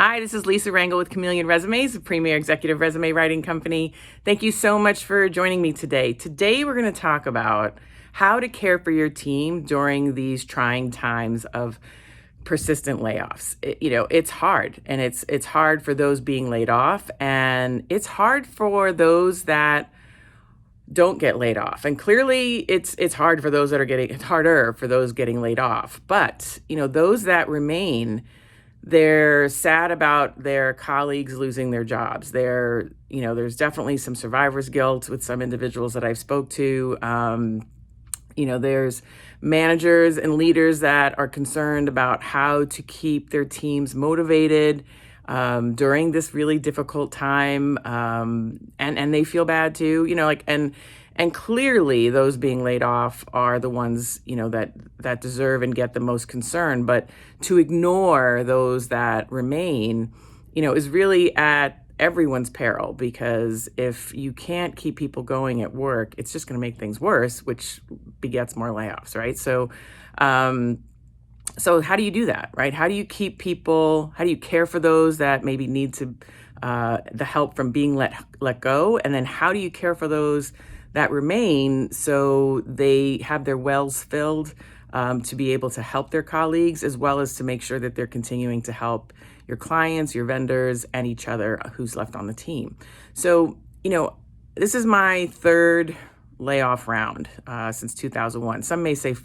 Hi, this is Lisa Rangel with Chameleon Resumes, a premier executive resume writing company. Thank you so much for joining me today. Today, we're going to talk about how to care for your team during these trying times of persistent layoffs. It's hard, and it's hard for those being laid off, and it's hard for those that don't get laid off. And clearly, it's hard for those that are getting it's harder for those getting laid off. But those that remain, they're sad about their colleagues losing their jobs. There's definitely some survivor's guilt with some individuals that I've spoke to. There's managers and leaders that are concerned about how to keep their teams motivated during this really difficult time, and they feel bad too. And clearly, those being laid off are the ones that deserve and get the most concern. But to ignore those that remain, is really at everyone's peril, because if you can't keep people going at work, it's just going to make things worse, which begets more layoffs, right? So how do you do that, right? How do you keep people? How do you care for those that maybe need the help from being let go? And then how do you care for those that remain so they have their wells filled to be able to help their colleagues, as well as to make sure that they're continuing to help your clients, your vendors, and each other who's left on the team. So, this is my third layoff round since 2001. Some may say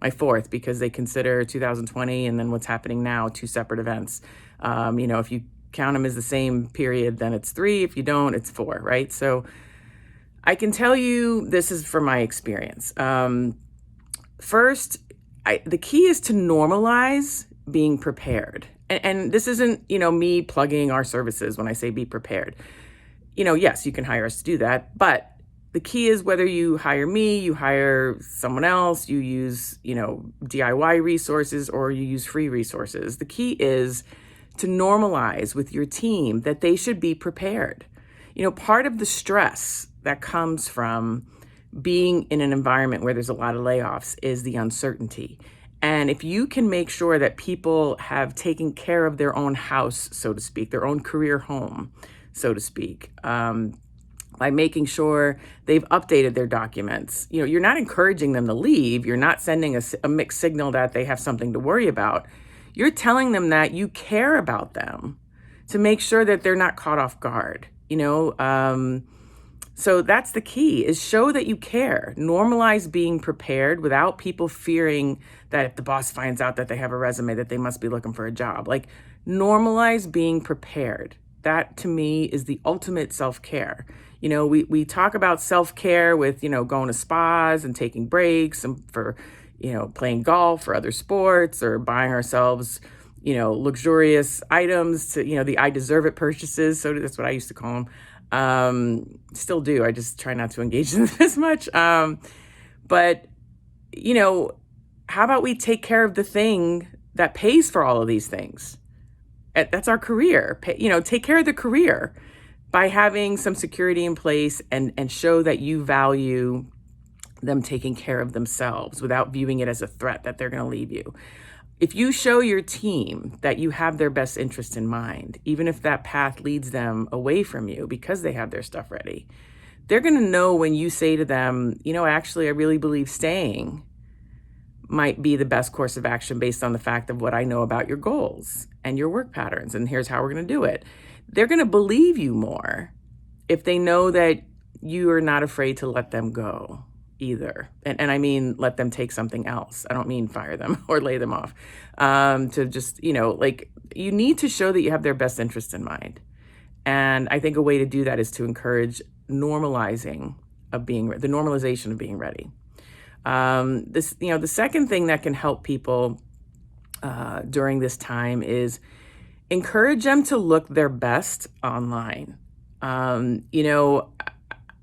my fourth, because they consider 2020 and then what's happening now two separate events. If you count them as the same period, then it's three. If you don't, it's four, right? So I can tell you this is from my experience. First, the key is to normalize being prepared. And this isn't, me plugging our services when I say be prepared. Yes, you can hire us to do that. But the key is whether you hire me, you hire someone else, you use, DIY resources, or you use free resources. The key is to normalize with your team that they should be prepared. Part of the stress that comes from being in an environment where there's a lot of layoffs is the uncertainty. And if you can make sure that people have taken care of their own house, so to speak, their own career home, so to speak, by making sure they've updated their documents, you're not encouraging them to leave. You're not sending a mixed signal that they have something to worry about. You're telling them that you care about them to make sure that they're not caught off guard, So that's the key, is show that you care. Normalize being prepared without people fearing that if the boss finds out that they have a resume, that they must be looking for a job. Like, normalize being prepared. That, to me, is the ultimate self-care. We talk about self-care with, going to spas and taking breaks, and for, playing golf or other sports, or buying ourselves, luxurious items to, the I deserve it purchases. So that's what I used to call them. Still do. I just try not to engage in this much. But, how about we take care of the thing that pays for all of these things? That's our career. Take care of the career by having some security in place, and show that you value them taking care of themselves without viewing it as a threat that they're going to leave you. If you show your team that you have their best interest in mind, even if that path leads them away from you because they have their stuff ready, they're going to know when you say to them, actually, I really believe staying might be the best course of action based on the fact of what I know about your goals and your work patterns, and here's how we're going to do it. They're going to believe you more if they know that you are not afraid to let them go either. And I mean, let them take something else. I don't mean fire them or lay them off. To just, you need to show that you have their best interest in mind. And I think a way to do that is to encourage the normalization of being ready. The second thing that can help people during this time is encourage them to look their best online.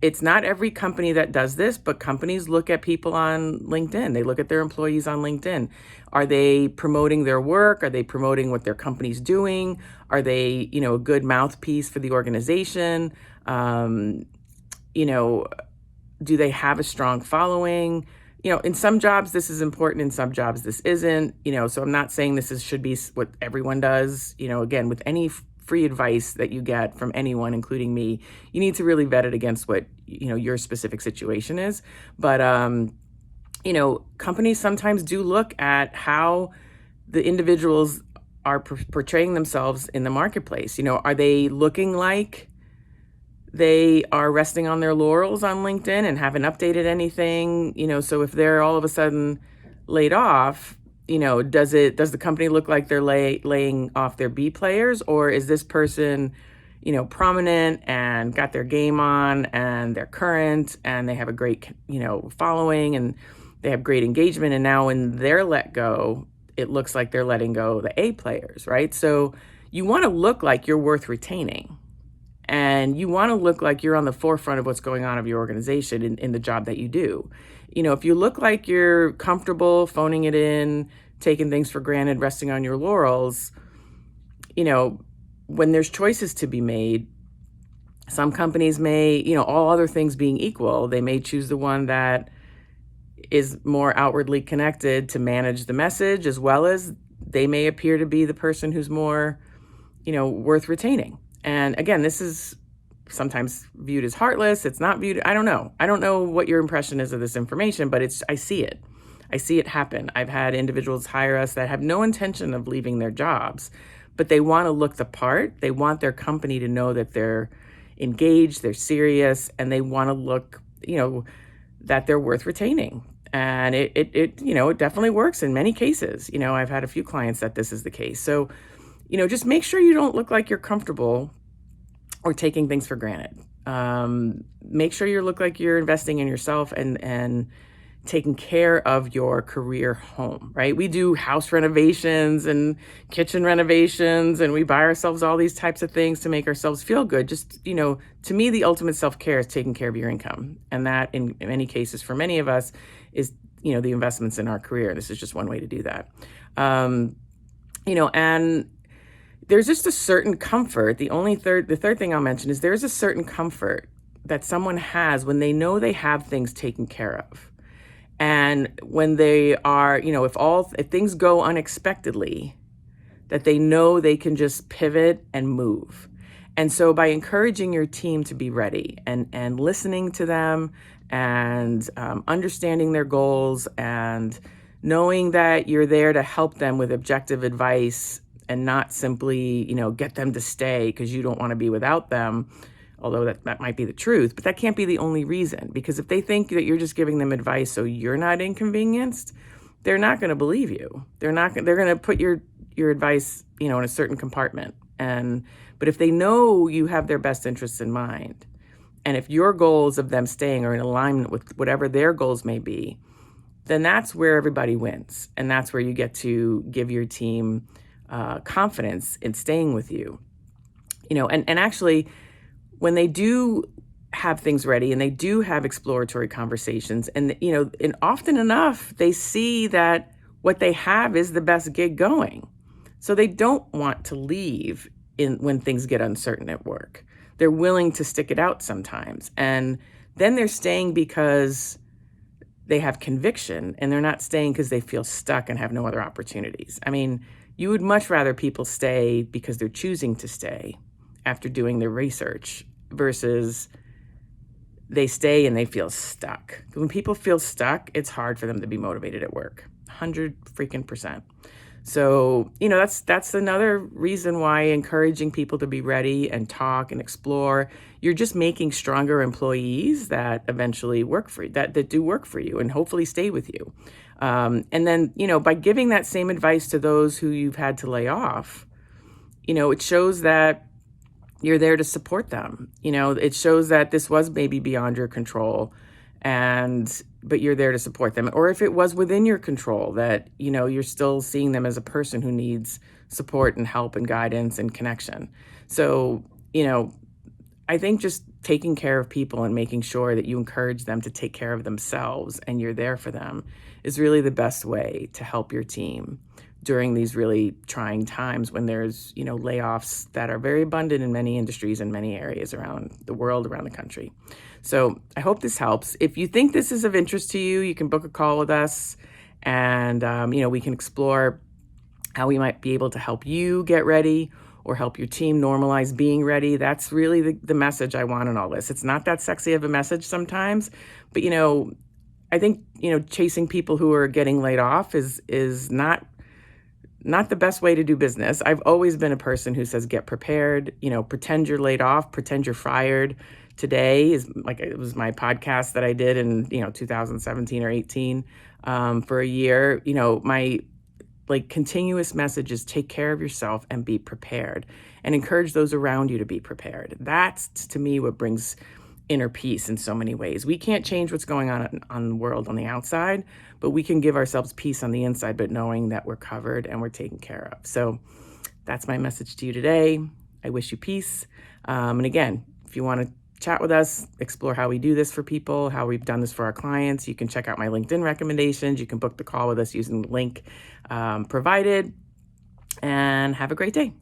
It's not every company that does this, but companies look at people on LinkedIn. They look at their employees on LinkedIn. Are they promoting their work? Are they promoting what their company's doing? Are they, a good mouthpiece for the organization? Do they have a strong following? In some jobs, this is important. In some jobs, this isn't, so I'm not saying should be what everyone does. Again, with any free advice that you get from anyone, including me, you need to really vet it against what, your specific situation is. But, companies sometimes do look at how the individuals are portraying themselves in the marketplace. Are they looking like they are resting on their laurels on LinkedIn and haven't updated anything? So if they're all of a sudden laid off, does the company look like they're laying off their B players, or is this person, prominent and got their game on and they're current and they have a great, following and they have great engagement, and now when they're let go, it looks like they're letting go the A players, right? So you want to look like you're worth retaining. And you want to look like you're on the forefront of what's going on of your organization in the job that you do. If you look like you're comfortable phoning it in, taking things for granted, resting on your laurels, when there's choices to be made, some companies may, all other things being equal, they may choose the one that is more outwardly connected to manage the message, as well as they may appear to be the person who's more, worth retaining. And again, this is sometimes viewed as heartless. It's not viewed. I don't know. I don't know what your impression is of this information, but I see it. I see it happen. I've had individuals hire us that have no intention of leaving their jobs, but they want to look the part. They want their company to know that they're engaged, they're serious, and they want to look, that they're worth retaining. And it definitely works in many cases. I've had a few clients that this is the case. So, just make sure you don't look like you're comfortable or taking things for granted. Make sure you look like you're investing in yourself and taking care of your career home, right? We do house renovations and kitchen renovations, and we buy ourselves all these types of things to make ourselves feel good. Just, to me, the ultimate self-care is taking care of your income. And that, in many cases, for many of us, is, the investments in our career. This is just one way to do that. And there's just a certain comfort. The third thing I'll mention is there's a certain comfort that someone has when they know they have things taken care of. And when they are, if things go unexpectedly, that they know they can just pivot and move. And so by encouraging your team to be ready and listening to them and understanding their goals and knowing that you're there to help them with objective advice and not simply, get them to stay because you don't want to be without them, although that might be the truth, but that can't be the only reason. Because if they think that you're just giving them advice so you're not inconvenienced, they're not going to believe you. They're going to put your advice, in a certain compartment. But if they know you have their best interests in mind, and if your goals of them staying are in alignment with whatever their goals may be, then that's where everybody wins. And that's where you get to give your team confidence in staying with you. And actually, when they do have things ready and they do have exploratory conversations, and often enough, they see that what they have is the best gig going. So they don't want to leave when things get uncertain at work. They're willing to stick it out sometimes. And then they're staying because they have conviction, and they're not staying because they feel stuck and have no other opportunities. I mean, you would much rather people stay because they're choosing to stay after doing their research versus they stay and they feel stuck. When people feel stuck, it's hard for them to be motivated at work. 100%. So, that's another reason why encouraging people to be ready and talk and explore, you're just making stronger employees that eventually work for you, that do work for you and hopefully stay with you. And then, by giving that same advice to those who you've had to lay off, it shows that you're there to support them. It shows that this was maybe beyond your control, but you're there to support them. Or if it was within your control, that, you're still seeing them as a person who needs support and help and guidance and connection. So, I think just taking care of people and making sure that you encourage them to take care of themselves and you're there for them is really the best way to help your team during these really trying times when there's, layoffs that are very abundant in many industries and many areas around the world, around the country. So I hope this helps. If you think this is of interest to you, you can book a call with us, and we can explore how we might be able to help you get ready or help your team normalize being ready. That's really the message I want in all this. It's not that sexy of a message sometimes, but I think chasing people who are getting laid off is not the best way to do business. I've always been a person who says get prepared, pretend you're laid off, pretend you're fired. Today is like, it was my podcast that I did in 2017 or 18 for a year. My continuous message is take care of yourself and be prepared, and encourage those around you to be prepared. That's, to me, what brings inner peace in so many ways. We can't change what's going on the world on the outside, but we can give ourselves peace on the inside, but knowing that we're covered and we're taken care of. So that's my message to you today. I wish you peace. And again, if you want to chat with us, explore how we do this for people, how we've done this for our clients, you can check out my LinkedIn recommendations. You can book the call with us using the link provided, and have a great day.